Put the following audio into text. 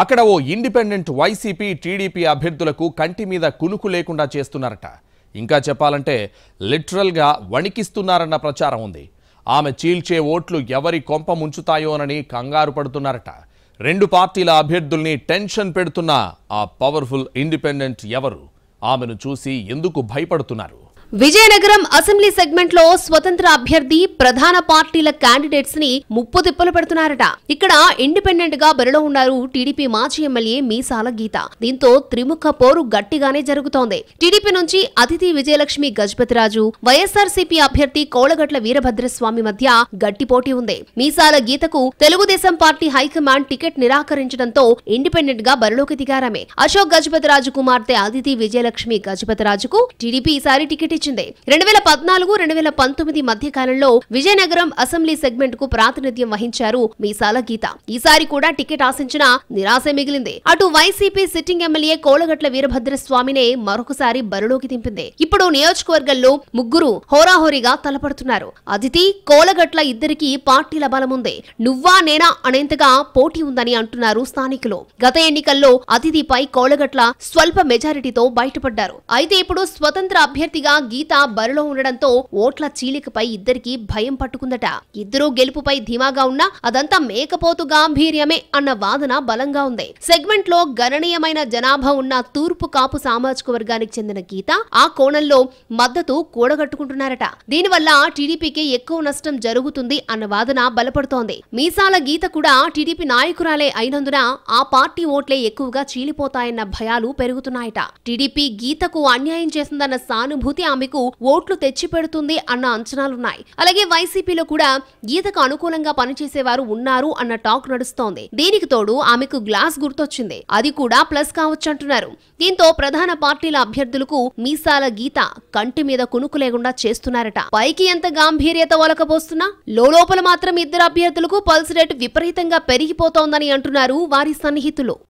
అక్కడ ఓ independent YCP TDP అభ్యర్థులకు కంటి మీద కునుకు లేకుండా చేస్తున్నారట. ఇంకా చెప్పాలంటే లిటరల్గా వణికిస్తున్నారన్న ప్రచారం ఉంది. ఆమె చీల్చే ఓట్లు ఎవరి కొంప ముంచుతాయోనని కంగారు పడుతున్నారట. రెండు పార్టీల అభ్యర్థుల్ని టెన్షన్ పెడుతున్న ఆ పవర్ఫుల్ ఇండిపెండెంట్ ఎవరు? ఆమెను చూసి ఎందుకు భయపడుతున్నారు? విజయనగరం అసెంబ్లీ సెగ్మెంట్ లో స్వతంత్ర అభ్యర్థి ప్రధాన పార్టీల క్యాండిడేట్స్ ని ముప్పు తిప్పలు పెడుతున్నారట. ఇక్కడ ఇండిపెండెంట్ గా బరిలో ఉన్నారు టీడీపీ మాజీ ఎమ్మెల్యే మీసాల గీత. దీంతో త్రిముఖ పోరు గట్టిగానే జరుగుతోంది. టీడీపీ నుంచి అతిథి విజయలక్ష్మి గజపతిరాజు, వైఎస్ఆర్సీపీ అభ్యర్థి కోలగట్ల వీరభద్రస్వామి మధ్య గట్టి పోటీ ఉంది. మీసాల గీతకు తెలుగుదేశం పార్టీ హైకమాండ్ టికెట్ నిరాకరించడంతో ఇండిపెండెంట్ గా బరిలోకి దిగారామె. అశోక్ గజపతిరాజు కుమార్తె అతిథి విజయలక్ష్మి గజపతిరాజుకు టీడీపీ ఈసారి టికెట్ 2014-2019 మధ్య కాలంలో విజయనగరం అసెంబ్లీ సెగ్మెంట్ కు ప్రాతినిధ్యం వహించారు మీసాల గీత. ఈసారి కూడా టికెట్ ఆశించిన నిరాశ మిగిలింది. అటు వైసీపీ సిట్టింగ్ ఎమ్మెల్యే కోలగట్ల వీరభద్రస్వామినే మరొకసారి బరిలోకి దింపింది. ఇప్పుడు నియోజకవర్గంలో ముగ్గురు హోరాహోరీగా తలపడుతున్నారు. అతిథి కోలగట్ల ఇద్దరికి పార్టీల బలముంది. నువ్వా నేనా అనేంతగా పోటీ ఉందని అంటున్నారు స్థానికులు. గత ఎన్నికల్లో అతిథిపై కోలగట్ల స్వల్ప మెజారిటీతో బయటపడ్డారు. అయితే ఇప్పుడు స్వతంత్ర అభ్యర్థిగా గీత బరిలో ఉండడంతో ఓట్ల చీలికపై ఇద్దరికి భయం పట్టుకుందట. ఇద్దరూ గెలుపుపై ధీమాగా ఉన్నా అదంతా మేకపోతు గాంభీర్యమే అన్న వాదన బలంగా ఉంది. సెగ్మెంట్ లో గణనీయమైన జనాభా ఉన్న తూర్పు కాపు సామాజిక వర్గానికి చెందిన గీత ఆ కోణంలో మద్దతు కూడగట్టుకుంటున్నారట. దీనివల్ల టీడీపీకి ఎక్కువ నష్టం జరుగుతుంది అన్న వాదన బలపడుతోంది. మీసాల గీత కూడా టీడీపీ నాయకురాలే అయినందున ఆ పార్టీ ఓట్లే ఎక్కువగా చీలిపోతాయన్న భయాలు పెరుగుతున్నాయట. టీడీపీ గీతకు అన్యాయం చేసిందన్న సానుభూతి ఆమెకు ఓట్లు తెచ్చిపెడుతుంది అన్న అంచనాలున్నాయి. అలాగే వైసీపీలో కూడా గీతకు అనుకూలంగా పనిచేసేవారు ఉన్నారు అన్న టాక్ నడుస్తోంది. దీనికి తోడు ఆమెకు గ్లాస్ గుర్తొచ్చింది. అది కూడా ప్లస్ కావచ్చంటున్నారు. దీంతో ప్రధాన పార్టీల అభ్యర్థులకు మీసాల గీత కంటి మీద కునుకు లేకుండా చేస్తున్నారట. పైకి ఎంత గాంభీర్యత ఒలకబోస్తున్నా లోపల మాత్రం ఇద్దరు అభ్యర్థులకు పల్స్ రేట్ విపరీతంగా పెరిగిపోతోందని అంటున్నారు వారి సన్నిహితులు.